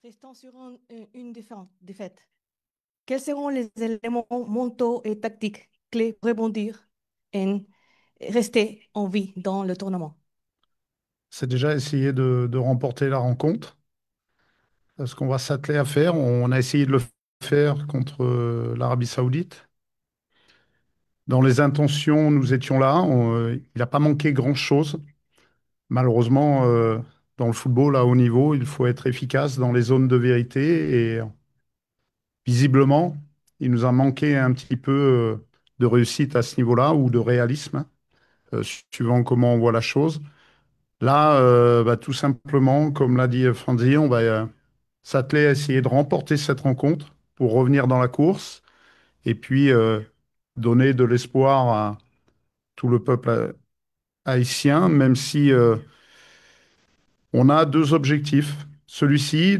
Restant sur une défaite, quels seront les éléments mentaux et tactiques clés pour rebondir et rester en vie dans le tournament? C'est déjà essayer de remporter la rencontre. Ce qu'on va s'atteler à faire, on a essayé de le faire contre l'Arabie Saoudite. Dans les intentions, nous étions là. Il n'a pas manqué grand-chose. Malheureusement, dans le football à haut niveau, il faut être efficace dans les zones de vérité. Et visiblement, il nous a manqué un petit peu de réussite à ce niveau-là ou de réalisme, suivant comment on voit la chose. Là, tout simplement, comme l'a dit Franzi, on va s'atteler à essayer de remporter cette rencontre pour revenir dans la course et puis donner de l'espoir à tout le peuple haïtien, même si on a deux objectifs. Celui-ci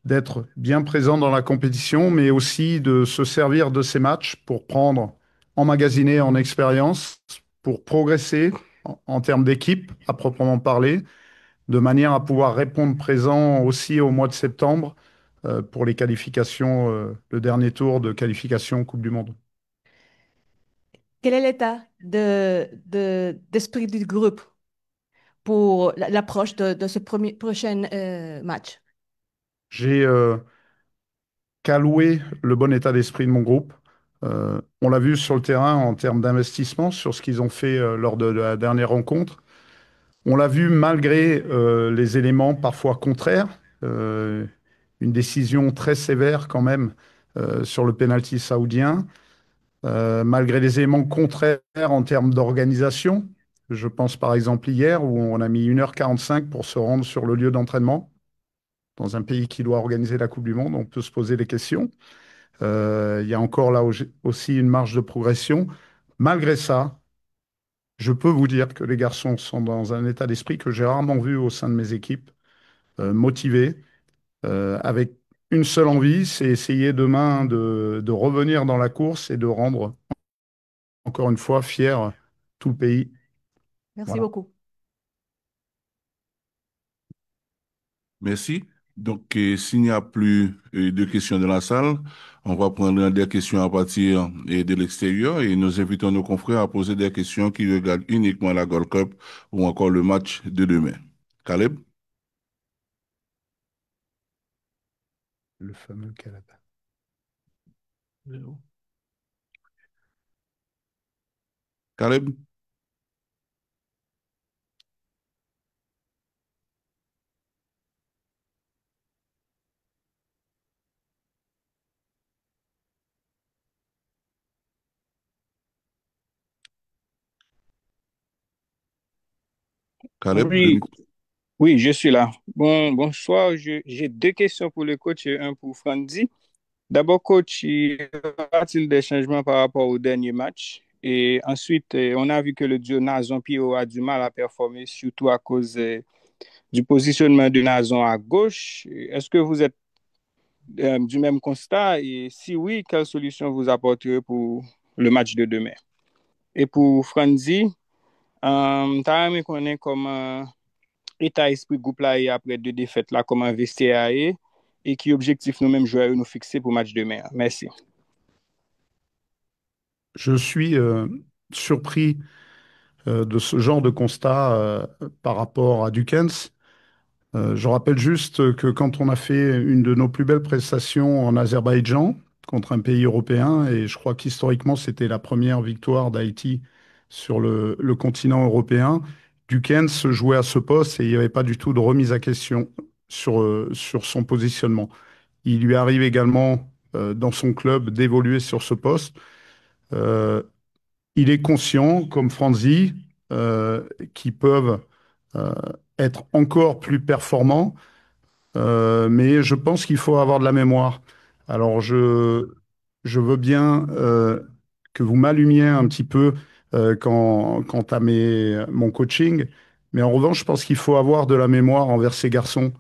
d'être bien présent dans la compétition, mais aussi de se servir de ces matchs pour prendre, emmagasiner en expérience, pour progresser en termes d'équipe à proprement parler de manière à pouvoir répondre présent aussi au mois de septembre pour les qualifications, le dernier tour de qualification Coupe du Monde. Quel est l'état d'esprit du groupe pour l'approche de ce prochain match? J'ai qu'alloué le bon état d'esprit de mon groupe. On l'a vu sur le terrain en termes d'investissement, sur ce qu'ils ont fait lors de la dernière rencontre. On l'a vu malgré les éléments parfois contraires, euh, une décision très sévère quand même sur le pénalty saoudien. Malgré les éléments contraires en termes d'organisation. Je pense par exemple hier où on a mis 1h45 pour se rendre sur le lieu d'entraînement. Dans un pays qui doit organiser la Coupe du Monde, on peut se poser des questions. Il y a encore là aussi une marge de progression. Malgré ça, je peux vous dire que les garçons sont dans un état d'esprit que j'ai rarement vu au sein de mes équipes, motivés, avec une seule envie, c'est essayer demain de revenir dans la course et de rendre encore une fois fier tout le pays. Merci Voilà. beaucoup. Merci. Donc, s'il n'y a plus de questions de la salle, on va prendre des questions à partir de l'extérieur et nous invitons nos confrères à poser des questions qui regardent uniquement la Gold Cup ou encore le match de demain. Caleb? Le fameux Canada. Caleb? Caleb? Oui, oui, je suis là. Bonsoir. J'ai deux questions pour le coach et un pour Franzi. D'abord, coach, y aura-t-il des changements par rapport au dernier match? Et ensuite, on a vu que le duo Nazon-Pio a du mal à performer, surtout à cause du positionnement de Nazon à gauche. Est-ce que vous êtes du même constat? Et si oui, quelle solution vous apporterez pour le match de demain? Et pour Franzi, t'as aimé connaître comment état esprit groupe là et après deux défaites là, comment investir à et qui objectif nous-mêmes joueurs nous fixer pour match demain. Merci. Je suis surpris de ce genre de constat par rapport à Dukens. Je rappelle juste que quand on a fait une de nos plus belles prestations en Azerbaïdjan contre un pays européen, et je crois qu'historiquement c'était la première victoire d'Haïti sur le continent européen, Dukens jouait à ce poste et il n'y avait pas du tout de remise à question sur son positionnement. Il lui arrive également dans son club d'évoluer sur ce poste. Euh, il est conscient, comme Franzi, qu'ils peuvent euh, être encore plus performants, mais je pense qu'il faut avoir de la mémoire. Alors, je veux bien que vous m'allumiez un petit peu quant à mon coaching, mais en revanche, je pense qu'il faut avoir de la mémoire envers ces garçons,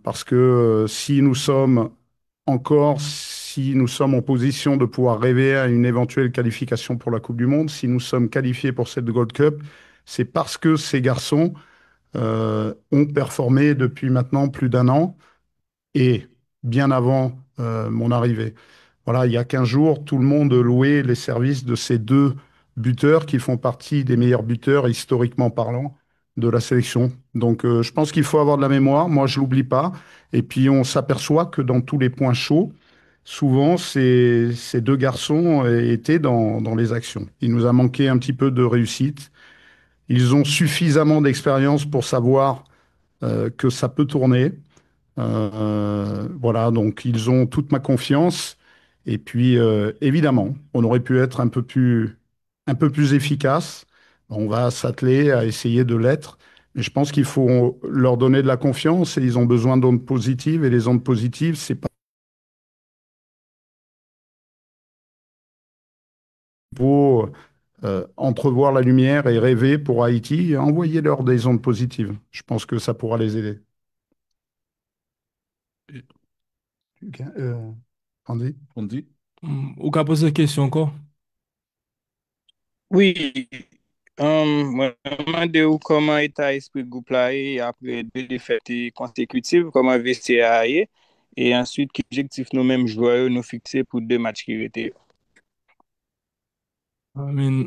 parce que si nous sommes encore, si nous sommes en position de pouvoir rêver à une éventuelle qualification pour la Coupe du Monde, si nous sommes qualifiés pour cette Gold Cup, c'est parce que ces garçons ont performé depuis maintenant plus d'un an et bien avant mon arrivée. Voilà, il y a 15 jours, tout le monde louait les services de ces deux buteurs qui font partie des meilleurs buteurs historiquement parlant de la sélection. Donc je pense qu'il faut avoir de la mémoire, moi je l'oublie pas. Et puis on s'aperçoit que dans tous les points chauds, souvent ces deux garçons étaient dans les actions. Il nous a manqué un petit peu de réussite. Ils ont suffisamment d'expérience pour savoir que ça peut tourner. Voilà, donc ils ont toute ma confiance. Et puis, évidemment, on aurait pu être un peu plus efficace. On va s'atteler à essayer de l'être. Mais je pense qu'il faut leur donner de la confiance et ils ont besoin d'ondes positives. Et les ondes positives, c'est pas pour entrevoir la lumière et rêver pour Haïti. Envoyez-leur des ondes positives. Je pense que ça pourra les aider. Et- Ok, Andy? On dit? Ou qu'à poser une question encore? Oui, moi, je me demandais ou comment état esprit groupe là est après deux défaites consécutives, comment vestiaire est, et ensuite, quel objectif nous-mêmes joueurs nous fixer pour deux matchs qui étaient. I mean,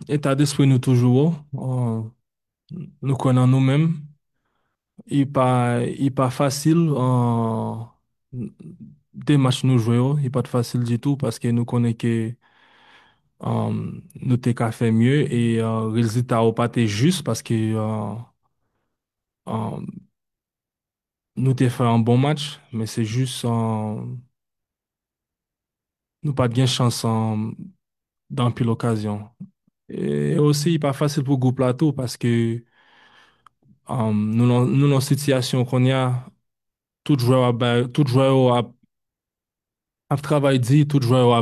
état d'esprit nous toujours, nous connaissons nous-mêmes. Il pas facile, des matchs nous jouons, il pas facile du tout parce que nous connaissons que nous t'es qu'à faire mieux et le résultat n'a pas été juste parce que euh, nous t'ai fait un bon match, mais c'est juste nous pas de gain chance dans pile occasion. Et aussi, il pas facile pour le groupe plateau parce que nous dans la situation qu'on y a, tout joueur a travail dit, tout joueur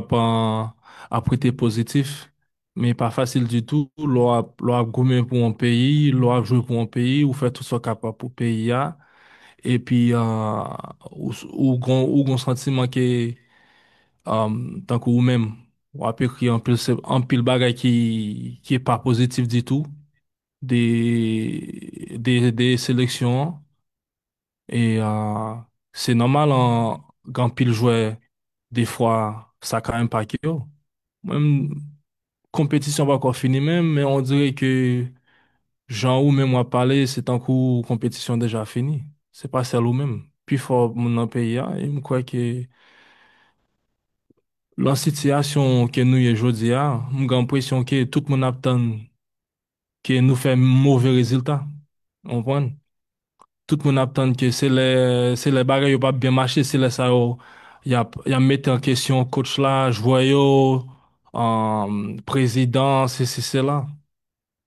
a prêté positif, mais pas facile du tout. L'on a gommé pour un pays, l'on a joué pour un pays, ou fait tout ce capable pour le pays. Et puis, ou gon sentiment que, tant que vous-même, ou a écrit un pile bagay qui est pas positif du tout, des sélections, et c'est normal, quand pile jouait, des fois, ça quand même pas que yo. Même, compétition pas encore finie même, mais on dirait que, Jean ou même moi parler, c'est un coup compétition déjà finie. C'est pas celle ou même. Puis fort mon pays, et je crois que, la situation que nous y aujourd'hui, j'ai l'impression que tout le monde attend que nous fait mauvais résultats. On comprend? Tout le monde attend que c'est les bagages qui pas bien marché, c'est les ça, y a mettre en question coach là, joueur, président, c'est là.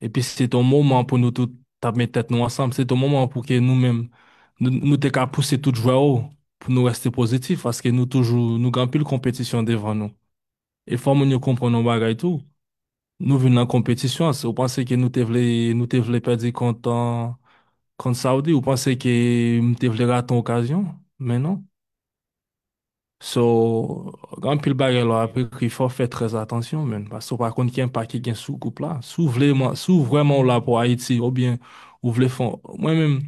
Et puis c'est un moment pour nous tous taper tête nous ensemble, c'est un moment pour que nous-mêmes, nous t'es qu'à pousser tout joueur pour nous rester positifs parce que nous gagnons plus de compétition devant nous. Et faut nous comprendre nos bagages tout. Nous venons en compétition, vous pensez que nous te voulons perdre contre Saoudi, vous pensez que nous te voulons rater une occasion? Mais non. So, quand pile bagarre là, après, il faut faire très attention, man. Parce que par contre, il y a un paquet qui est sous couple là. Si vraiment là pour Haïti, ou bien, vous voulez faire, moi-même,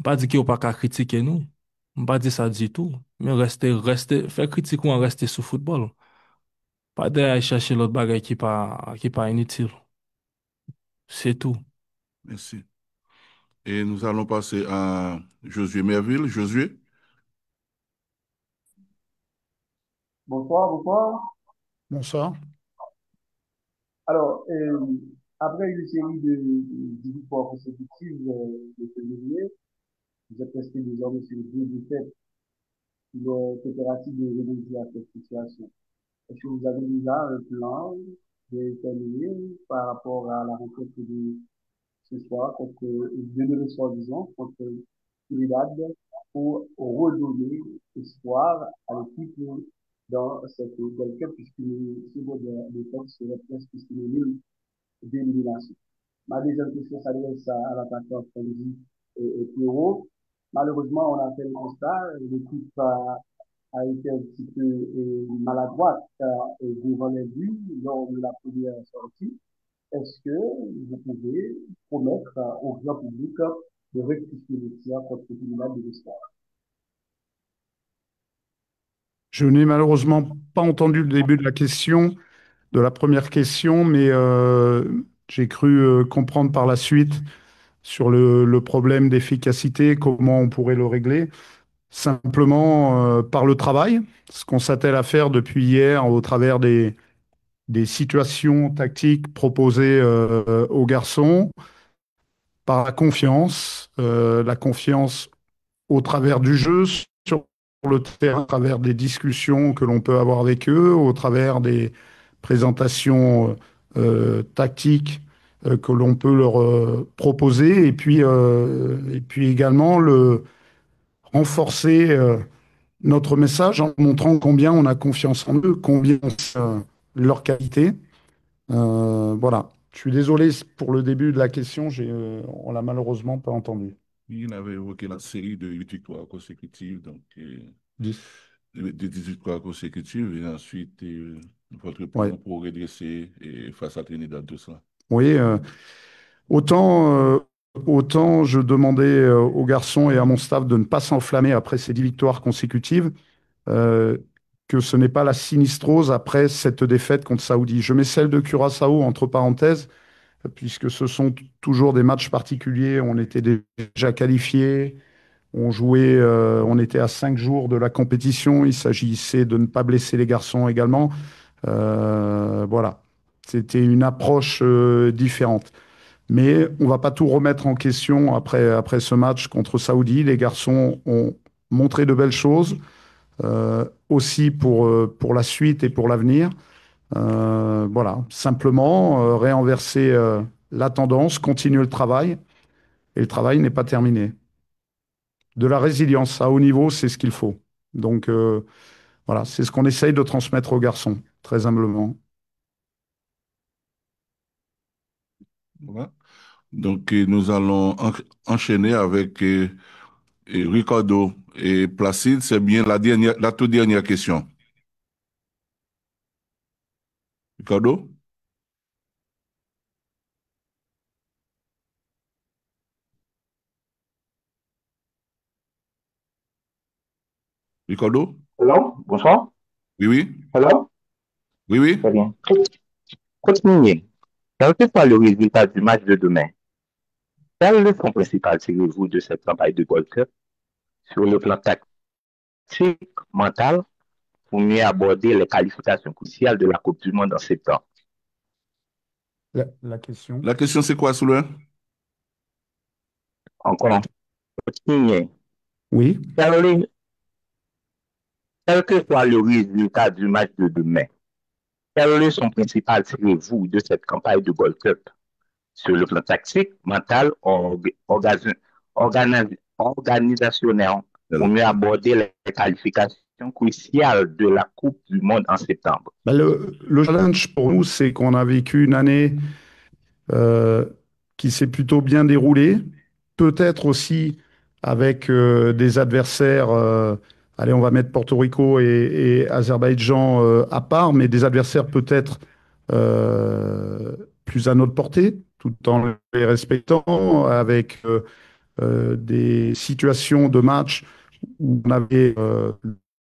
pas dire qu'il n'y a pas qu'à critiquer nous. Pas dire ça du tout. Mais faire critique ou en rester sous football. Pas d'aller chercher l'autre bagarre qui pas inutile. C'est tout. Merci. Et nous allons passer à Josué Merville. Josué? Bonsoir, bonsoir. Bonsoir. Alors, après une série de victoires consécutives de février, vous êtes resté désormais sur deux défaites. Il est impératif de remédier à cette situation. Est-ce que vous avez déjà un plan déterminé par rapport à la rencontre de ce soir contre de ce soir, disons, contre Trinidad pour redonner espoir à l'équipe dans cette qualification puisque le second défaite serait presque synonyme d'élimination. Ma deuxième question s'adresse à l'attaquant Frenzy et Pierrot. Malheureusement, on a fait le constat, l'équipe a été un petit peu maladroite devant les buts lors de la première sortie. est-ce que vous pouvez promettre au grand public de rectifier le tir contre le tribunal de l'histoire? Je n'ai malheureusement pas entendu le début de la question, de la première question, mais j'ai cru comprendre par la suite sur le problème d'efficacité, comment on pourrait le régler. Simplement par le travail, ce qu'on s'attelle à faire depuis hier au travers des situations tactiques proposées aux garçons, par la confiance au travers du jeu, sur le terrain, à travers des discussions que l'on peut avoir avec eux, au travers des présentations tactiques que l'on peut leur proposer, et puis également renforcer notre message en montrant combien on a confiance en eux, combien on sait leur qualité. Voilà. Je suis désolé pour le début de la question, on l'a malheureusement pas entendu. Il avait évoqué la série de 8 victoires consécutives, donc 10. de 18 victoires consécutives, et ensuite votre Ouais. plan pour redresser et face à Trinidad, tout ça. Oui, autant, autant je demandais aux garçons et à mon staff de ne pas s'enflammer après ces 10 victoires consécutives, euh, que ce n'est pas la sinistrose après cette défaite contre Saoudi. Je mets celle de Curaçao entre parenthèses, puisque ce sont toujours des matchs particuliers. On était déjà qualifiés, on jouait, on était à 5 jours de la compétition. Il s'agissait de ne pas blesser les garçons également. Voilà, c'était une approche différente. Mais on va pas tout remettre en question après ce match contre Saoudi. Les garçons ont montré de belles choses, aussi pour la suite et pour l'avenir. Voilà, simplement réinverser la tendance, continuer le travail, et le travail n'est pas terminé. De la résilience à haut niveau, c'est ce qu'il faut. Donc voilà, c'est ce qu'on essaye de transmettre aux garçons, très humblement. Voilà. Donc, nous allons enchaîner avec Ricardo et Placide. C'est bien la toute dernière question. Ricardo? Ricardo? Hello, bonsoir. Oui, oui, Hello, oui, oui. très bien. Continuez. Quel que soit le résultat du match de demain, quelle leçon principale tirez-vous de cette campagne de Gold Cup sur le plan tactique, mental, pour mieux aborder les qualifications cruciales de la Coupe du Monde en septembre? La question. La question, c'est quoi, Souleur? Encore, continuez. Oui. Quel que soit le résultat du match de demain, quelle leçon principale tirez-vous de cette campagne de Gold Cup sur le plan tactique, mental, organisationnel, pour mieux aborder les qualifications cruciales de la Coupe du Monde en septembre? Ben, le challenge pour nous, c'est qu'on a vécu une année euh, qui s'est plutôt bien déroulée, peut-être aussi avec des adversaires, allez, on va mettre Porto Rico et Azerbaïdjan à part, mais des adversaires peut-être plus à notre portée, tout en les respectant, avec des situations de match où on avait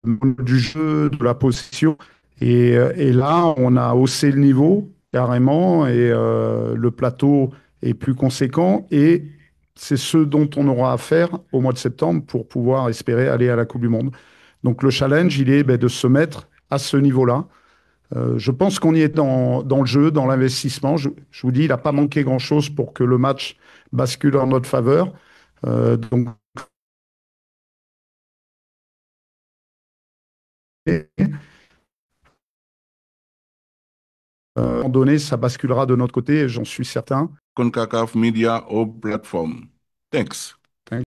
du jeu, de la possession. Et là, on a haussé le niveau carrément et le plateau est plus conséquent. Et c'est ce dont on aura à faire au mois de septembre pour pouvoir espérer aller à la Coupe du Monde. Donc le challenge, il est de se mettre à ce niveau-là. Je pense qu'on y est dans le jeu, dans l'investissement. Je vous dis, il n'a pas manqué grand-chose pour que le match bascule en notre faveur. Donc, à un moment donné, ça basculera de notre côté, j'en suis certain. CONCACAF Media Hub Platform. Thanks.